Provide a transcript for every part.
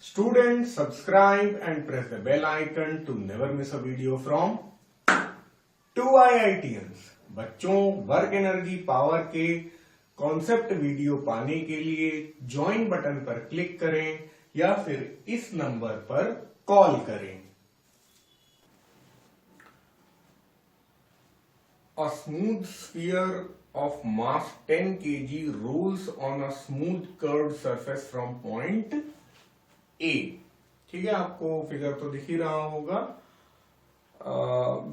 Students, subscribe and press the bell icon to never miss a video from 2IITians। बच्चों, work energy power के concept video पाने के लिए join button पर click करें या फिर इस नंबर पर कॉल करें। A smooth sphere of mass 10 kg rolls on a smooth curved surface from point A। ठीक है, आपको फिगर तो दिख ही रहा होगा।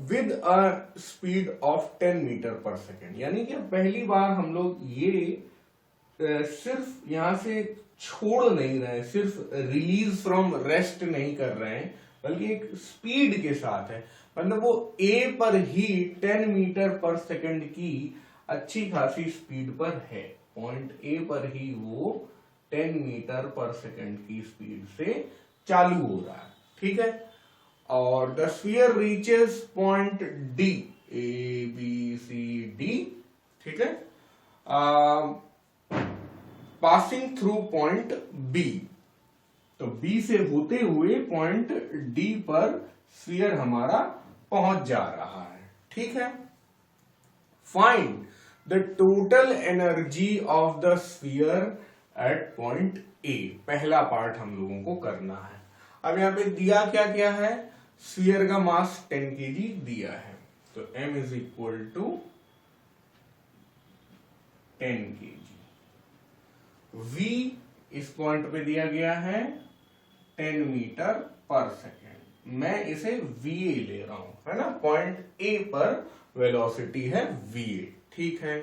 With a speed of 10 metre per second, यानी कि पहली बार हम लोग ये सिर्फ यहां से छोड़ नहीं रहे, सिर्फ रिलीज फ्रॉम रेस्ट नहीं कर रहे हैं, बल्कि एक स्पीड के साथ है। मतलब वो ए पर ही 10 मीटर पर सेकेंड की अच्छी खासी स्पीड पर है। पॉइंट ए पर ही वो 10 मीटर पर सेकेंड की स्पीड से चालू हो रहा है। ठीक है, और the sphere reaches point D, A B C D. ठीक है, पासिंग थ्रू पॉइंट बी, तो बी से होते हुए पॉइंट डी पर स्फीयर हमारा पहुंच जा रहा है। ठीक है, find the total energy of the sphere at point A. पहला पार्ट हम लोगों को करना है। अब यहां पे दिया क्या क्या है, स्फीयर का मास 10 kg दिया है, तो m is equal to 10 kg। v इस पॉइंट पे दिया गया है 10 मीटर पर सेकेंड। मैं इसे va ले रहा हूं, है ना। पॉइंट a पर वेलोसिटी है va। ठीक है,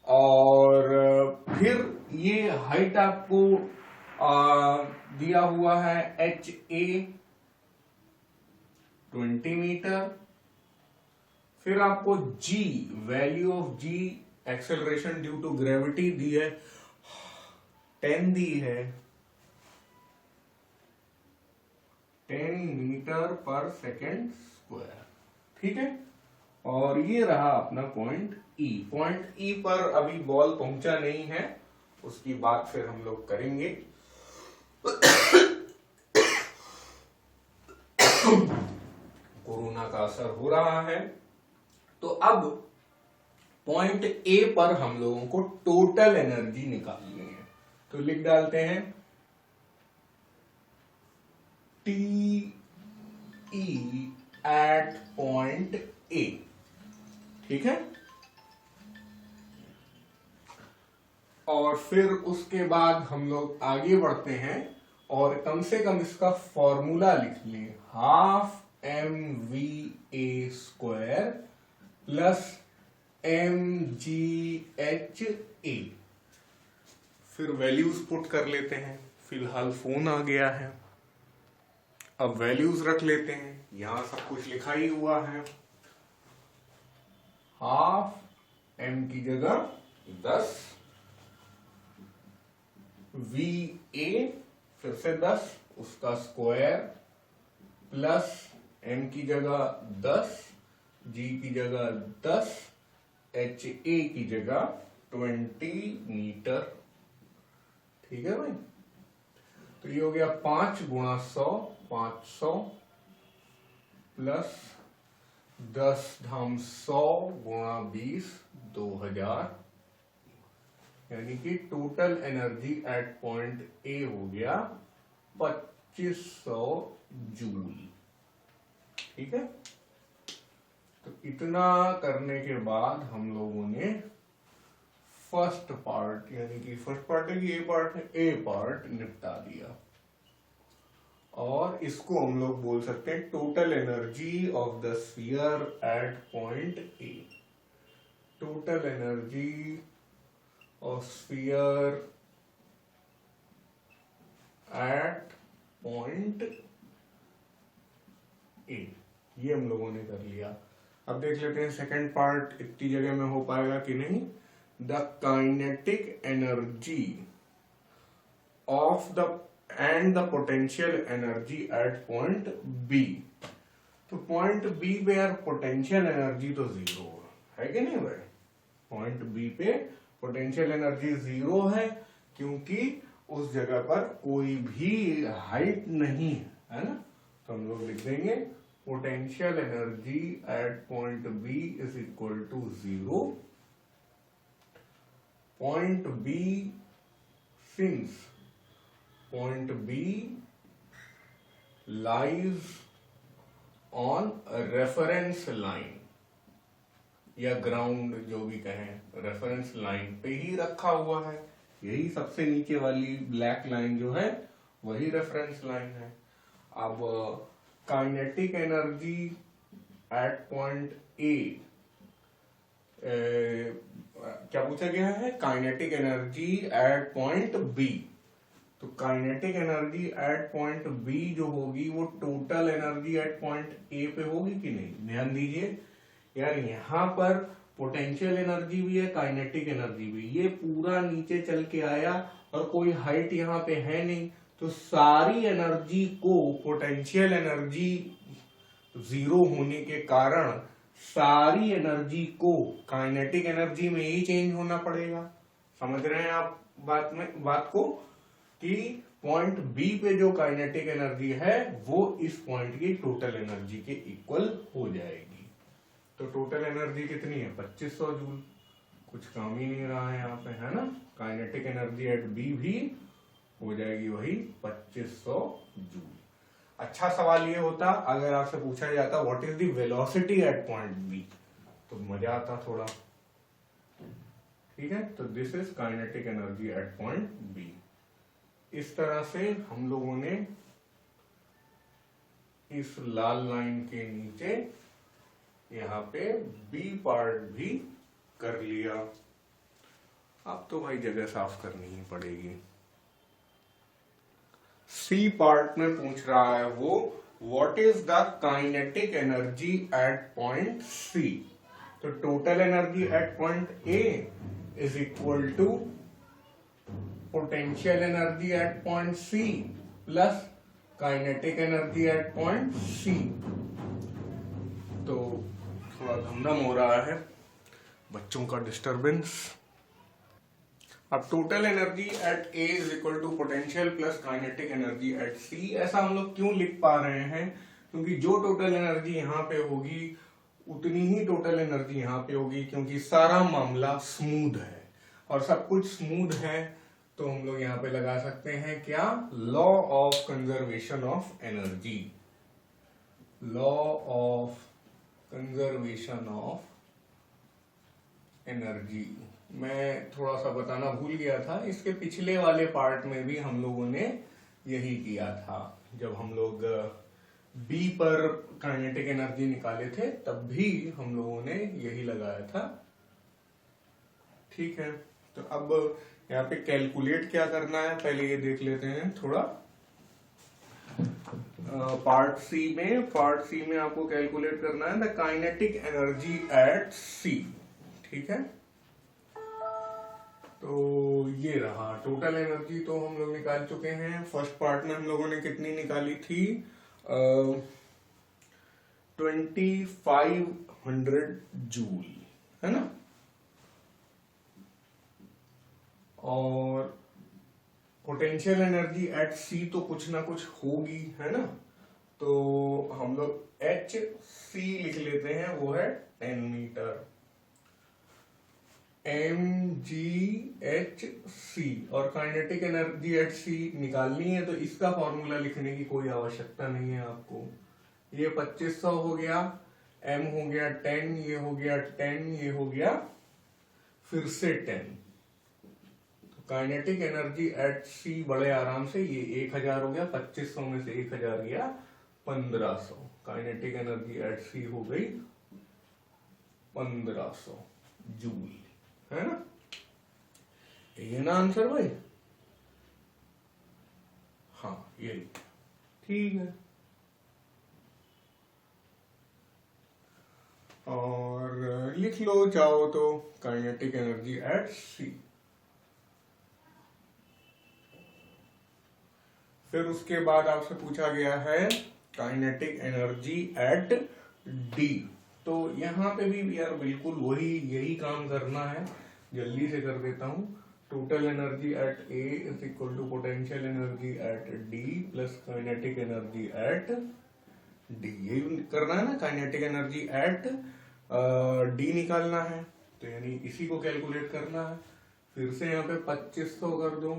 और फिर ये हाइट आपको दिया हुआ है ha 20 मीटर। फिर आपको g, value of g, acceleration due to gravity दी है 10 दी है, 10 मीटर पर सेकेंड स्क्वायर। ठीक है, और ये रहा अपना पॉइंट ई। पॉइंट ई पर अभी बॉल पहुंचा नहीं है, उसकी बात फिर हम लोग करेंगे। कोरोना का असर हो रहा है, तो अब पॉइंट ए पर हम लोगों को टोटल एनर्जी निकालनी है, तो लिख डालते हैं T E at point A. ठीक है, और फिर उसके बाद हम लोग आगे बढ़ते हैं और कम से कम इसका फॉर्मूला लिख लें, half M V A square plus M G H A. फिर वैल्यूज पुट कर लेते हैं। फिलहाल फोन आ गया है, अब वैल्यूज रख लेते हैं। यहां सब कुछ लिखा ही हुआ है। हाफ एम की जगह 10, वी ए फिर से 10 उसका स्क्वायर प्लस एम की जगह 10, जी की जगह 10, एच ए की जगह 20 मीटर। ठीक है भाई, तो ये हो गया 5 गुणा 100, 500 प्लस 10 धाम 100 गुणा 20, 2000, यानी कि टोटल एनर्जी एट पॉइंट ए हो गया 2500 जूल। ठीक है, तो इतना करने के बाद हम लोगों ने फर्स्ट पार्ट, यानी कि फर्स्ट पार्ट है कि ए पार्ट है, ए पार्ट निपटा दिया। और इसको हम लोग बोल सकते हैं total energy of the sphere at point A. Total energy of sphere at point A, ये हम लोगों ने कर लिया। अब देख लेते हैं सेकंड पार्ट इतनी जगह में हो पाएगा कि नहीं। The kinetic energy of the and the potential energy at point B. तो पॉइंट बी पे यार पोटेंशियल एनर्जी तो 0 है कि नहीं भाई। पॉइंट बी पे पोटेंशियल एनर्जी 0 है, क्योंकि उस जगह पर कोई भी हाइट नहीं है ना, तो हम लोग लिख देंगे potential energy at point B is equal to 0. Point B, since point B lies on reference line या ग्राउंड, जो भी कहें, रेफरेंस लाइन पे ही रखा हुआ है. यही सबसे नीचे वाली ब्लैक लाइन जो है वही रेफरेंस लाइन है. अब kinetic energy at point A, क्या पूछा गया है, kinetic energy at point B. तो kinetic energy at point B जो होगी वो total energy at point A पे होगी कि नहीं. ध्यान दीजिए यार, यहां पर पोटेंशियल एनर्जी भी है, काइनेटिक एनर्जी भी. ये पूरा नीचे चल के आया और कोई हाइट यहाँ पे है नहीं, तो सारी एनर्जी को, पोटेंशियल एनर्जी 0 होने के कारण सारी एनर्जी को काइनेटिक एनर्जी में ही चेंज होना पड़ेगा. समझ रहे हैं आप बात को, कि पॉइंट बी पे जो काइनेटिक एनर्जी है वो इस पॉइंट की टोटल एनर्जी के इक्वल हो जाएगी. तो टोटल एनर्जी कितनी है, 2500 जूल. कुछ काम ही नहीं रहा है यहाँ पे, है ना. काइनेटिक एनर्जी एट बी भी हो जाएगी वही 2500 जूल. अच्छा सवाल ये होता अगर आपसे पूछा जाता what is the velocity at point B, तो मजा आता थोड़ा. ठीक है, तो this is kinetic energy at point B. इस तरह से हम लोगों ने इस लाल लाइन के नीचे यहाँ पे बी पार्ट भी कर लिया. अब तो भाई जगह साफ करनी ही पड़ेगी. सी पार्ट में पूछ रहा है वो what is the kinetic energy at point C. तो total energy at point A is equal to potential energy at point C plus kinetic energy at point C. तो थोड़ा धमधम हो रहा है, बच्चों का डिस्टरबेंस. अब total energy at A is equal to potential plus kinetic energy at C. ऐसा हम लोग क्यों लिख पा रहे हैं, क्योंकि जो टोटल एनर्जी यहाँ पे होगी उतनी ही टोटल एनर्जी यहाँ पे होगी, क्योंकि सारा मामला स्मूथ है और सब कुछ स्मूथ है. तो हम लोग यहाँ पे लगा सकते हैं क्या, law of conservation of energy. Law of conservation of energy. मैं थोड़ा सा बताना भूल गया था, इसके पिछले वाले पार्ट में भी हम लोगों ने यही किया था. जब हम लोग बी पर काइनेटिक एनर्जी निकाले थे तब भी हम लोगों ने यही लगाया था. ठीक है, तो अब यहाँ पे कैलकुलेट क्या करना है पहले ये देख लेते हैं थोड़ा. पार्ट सी में आपको कैलकुलेट करना है द काइनेटिक एनर्जी एट सी. ठीक है, तो ये रहा टोटल एनर्जी. तो हम लोग निकाल चुके हैं. फर्स्ट पार्ट में हम लोगों ने कितनी निकाली थी, 2500 जूल, है ना. और पोटेंशियल एनर्जी एट सी तो कुछ ना कुछ होगी, है ना. तो हम लोग एच सी लिख लेते हैं, वो है 10 metre. M G H C. और काइनेटिक एनर्जी एट सी निकालनी है तो इसका फॉर्मूला लिखने की कोई आवश्यकता नहीं है आपको. ये 2500 हो गया, एम हो गया 10, ये हो गया 10, ये हो गया फिर से 10. काइनेटिक एनर्जी एट सी बड़े आराम से ये 1000 हो गया, 2500 में से 1000 गया 1500. काइनेटिक एनर्जी एट सी हो गई 1500 जूल, है ना. ये ना आंसर भाई, हाँ यही. ठीक है, और लिख लो चाहो तो काइनेटिक एनर्जी एट सी. फिर उसके बाद आपसे पूछा गया है काइनेटिक एनर्जी एट डी. तो यहां पे भी यार बिल्कुल वही यही काम करना है. जल्दी से कर देता हूं. Total energy at A is equal to potential energy at D plus kinetic energy at D. यही करना है ना, काइनेटिक एनर्जी एट डी निकालना है, तो यानी इसी को कैलकुलेट करना है। फिर से यहाँ पे 2500 कर दो।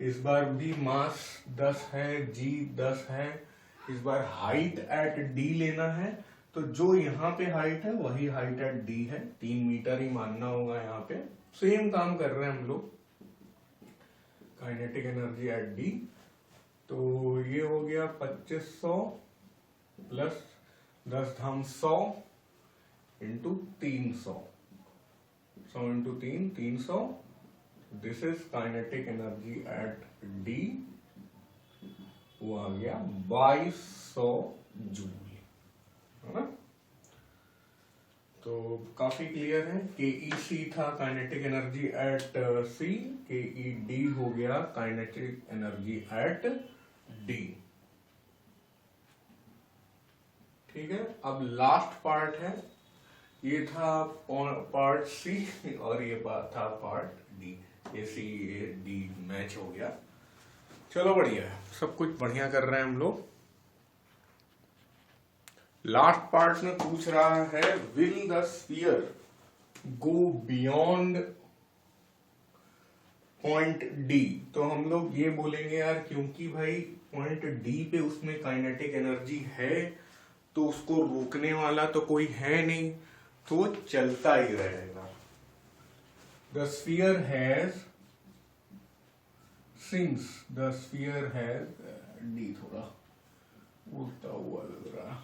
इस बार भी मास 10 है, जी 10 है। इस बार हाइट एट डी लेना है, तो जो यहाँ पे हाइट है वही हाइट एट डी है, 3 मीटर ही मानना होगा। यहाँ पे सेम काम कर रहे हैं हम लोग, काइनेटिक एनर्जी एट डी। तो ये हो गया 2500 plus 10 Dham 100 into 300, 100 into 300। This is kinetic energy at D, वो आ गया 2200 जूल, है ना। तो काफी क्लियर है। KEC था kinetic energy at C, KED हो गया काइनेटिक एनर्जी एट डी। ठीक है, अब लास्ट पार्ट है, ये था पार्ट सी और ये था पार्ट डी। ये सी ये डी मैच हो गया। चलो बढ़िया है, सब कुछ बढ़िया कर रहे हैं हम लोग। लास्ट पार्ट में पूछ रहा है will the sphere go beyond point D. तो हम लोग ये बोलेंगे यार, क्योंकि भाई पॉइंट डी पे उसमें काइनेटिक एनर्जी है, तो उसको रोकने वाला तो कोई है नहीं, तो वो चलता ही रहेगा। The sphere has, since the sphere has, D थोड़ा उल्टा हुआ लग रहा,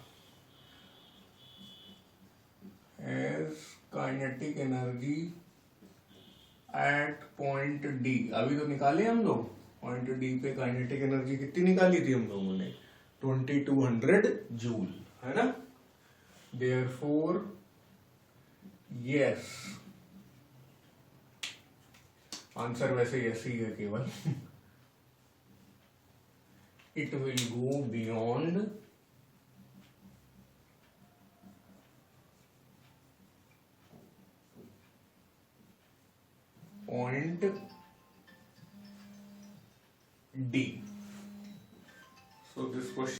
has kinetic energy at point D. अभी तो निकाले हम लोग, पॉइंट डी पे काइनेटिक एनर्जी कितनी निकाली थी हम लोगों ने, 2200 जूल, है ना। देयरफॉर यस, आंसर वैसे यस ही है केवल। It will go beyond point D.